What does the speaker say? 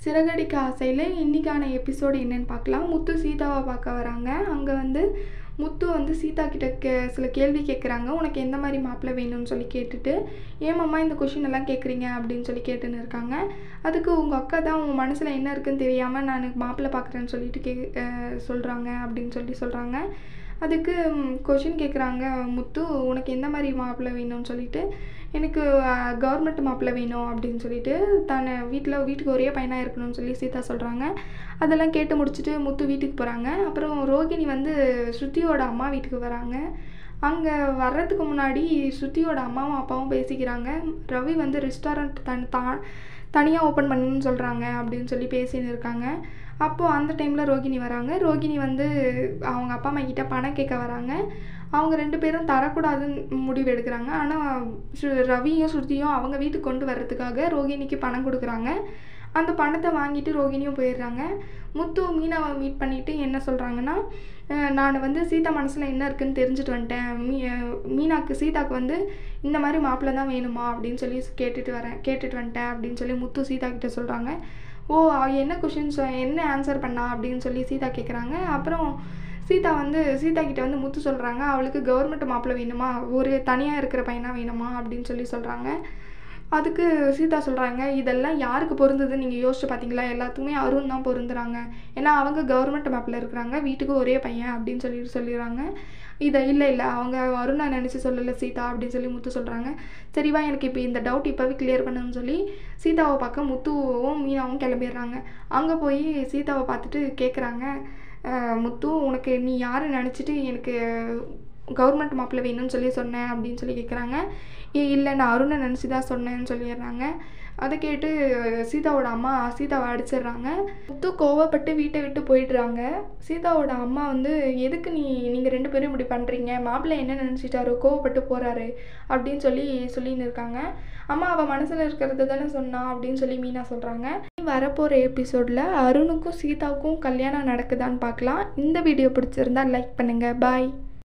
சிறகடிக்க ஆசையில் இன்றைக்கான எபிசோடு என்னென்னு பார்க்கலாம். முத்து சீதாவை பார்க்க வராங்க. அங்கே வந்து முத்து வந்து சீதா கிட்ட சில கேள்வி கேட்குறாங்க. உனக்கு எந்த மாதிரி மாப்பிள்ளை வேணும்னு சொல்லி கேட்டுட்டு, ஏமாம்மா இந்த கொஷின் எல்லாம் கேட்குறீங்க அப்படின்னு சொல்லி கேட்டுன்னு இருக்காங்க. அதுக்கு உங்கள் அக்கா தான் உங்கள் மனசில் என்ன இருக்குன்னு தெரியாமல் நான் மாப்பிள்ளை பார்க்குறேன்னு சொல்லிட்டு சொல்கிறாங்க அப்படின்னு சொல்கிறாங்க. அதுக்கு கொஷின் கேட்குறாங்க முத்து, உனக்கு எந்த மாதிரி மாப்பிள்ளை வேணும்னு சொல்லிட்டு, எனக்கு கவர்மெண்ட் மாப்பிள்ளை வேணும் அப்படின்னு சொல்லிட்டு வீட்டுக்கு ஒரே பையனாக இருக்கணும்னு சொல்லி சீதா சொல்கிறாங்க. அதெல்லாம் கேட்டு முடிச்சுட்டு முத்து வீட்டுக்கு போகிறாங்க. அப்புறம் ரோகிணி வந்து ஸ்ருதியோட அம்மா வீட்டுக்கு வராங்க. அங்கே வர்றதுக்கு முன்னாடி ஸ்ருதியோட அம்மாவும் அப்பாவும் பேசிக்கிறாங்க. ரவி வந்து ரெஸ்டாரண்ட் தனியாக ஓப்பன் பண்ணணும்னு சொல்கிறாங்க அப்படின்னு சொல்லி பேசின்னு இருக்காங்க. அப்போது அந்த டைமில் ரோகிணி வராங்க. ரோகிணி வந்து அவங்க அப்பா அம்மா கிட்ட பணம் கேட்க வராங்க. அவங்க 2 பேரும் தரக்கூடாதுன்னு முடிவு எடுக்கிறாங்க. ஆனால் ரவியும் ஸ்ருதியும் அவங்க வீட்டுக்கு கொண்டு வர்றதுக்காக ரோகிணிக்கு பணம் கொடுக்குறாங்க. அந்த பணத்தை வாங்கிட்டு ரோகிணியும் போயிடுறாங்க. முத்து மீனாவை மீட் பண்ணிவிட்டு என்ன சொல்கிறாங்கன்னா, நான் வந்து சீதா மனசில் என்ன இருக்குதுன்னு தெரிஞ்சுட்டு வந்துட்டேன். சீதாவுக்கு வந்து இந்த மாதிரி மாப்பிள்ளை தான் வேணுமா அப்படின்னு சொல்லி கேட்டுட்டு வந்துட்டேன் அப்படின்னு சொல்லி முத்து சீதா கிட்ட சொல்கிறாங்க. ஓ, என்ன கொஷின்ஸ் என்ன ஆன்சர் பண்ணா அப்படின்னு சொல்லி சீதா கேட்குறாங்க. அப்புறம் சீதா கிட்ட வந்து முத்து சொல்கிறாங்க, அவளுக்கு கவர்மெண்ட் மாப்பிள்ளை வேணுமா, ஒரு தனியாக இருக்கிற பையனாக வேணுமா அப்படின்னு சொல்லி சொல்கிறாங்க. அதுக்கு சீதா சொல்கிறாங்க, இதெல்லாம் யாருக்கு பொருந்ததுன்னு நீங்கள் யோசிச்சு பார்த்தீங்களா, எல்லாத்துக்குமே அருண் தான் பொருந்துறாங்க. ஏன்னா அவங்க கவர்மெண்ட் மாப்பிள்ளை இருக்கிறாங்க, வீட்டுக்கு ஒரே பையன் அப்படின்னு சொல்லிடுறாங்க. இல்லை அவங்க அருணை நினச்சி சொல்லலை சீதா அப்படின்னு சொல்லி முத்து சொல்கிறாங்க. சரிவா, எனக்கு இப்போ இந்த டவுட் இப்போவே கிளியர் பண்ணணும்னு சொல்லி சீதாவை பார்க்க முத்துவும் மீனாவும் கிளம்பிடுறாங்க. அங்கே போய் சீதாவை பார்த்துட்டு கேட்குறாங்க, முத்து, உனக்கு நீ யாரை நினச்சிட்டு எனக்கு கவர்மெண்ட் மாப்பிள்ளை வேணும்னு சொல்லி சொன்னேன் அப்படின்னு சொல்லி கேட்குறாங்க. இல்லை, நான் அருணை நினச்சி தான் சொன்னேன்னு சொல்லிடுறாங்க. அதை கேட்டு சீதாவோட அம்மா சீதாவை அடிச்சிடுறாங்க. முத்து கோவப்பட்டு வீட்டை விட்டு போயிடுறாங்க. சீதாவோட அம்மா வந்து, எதுக்கு நீங்கள் 2 பேரும் இப்படி பண்ணுறீங்க, மாப்பிள்ளை என்ன நினச்சிட்டாரோ கோவப்பட்டு போகிறாரு அப்படின்னு சொல்லின்னு இருக்காங்க. அம்மா அவள் மனசில் இருக்கிறது தானே சொன்னா அப்படின்னு சொல்லி மீனா சொல்கிறாங்க. வரப்போகிற எபிசோடில் அருணுக்கும் சீதாவுக்கும் கல்யாணம் நடக்குதான்னு பார்க்கலாம். இந்த வீடியோ பிடிச்சிருந்தா லைக் பண்ணுங்கள். பாய்.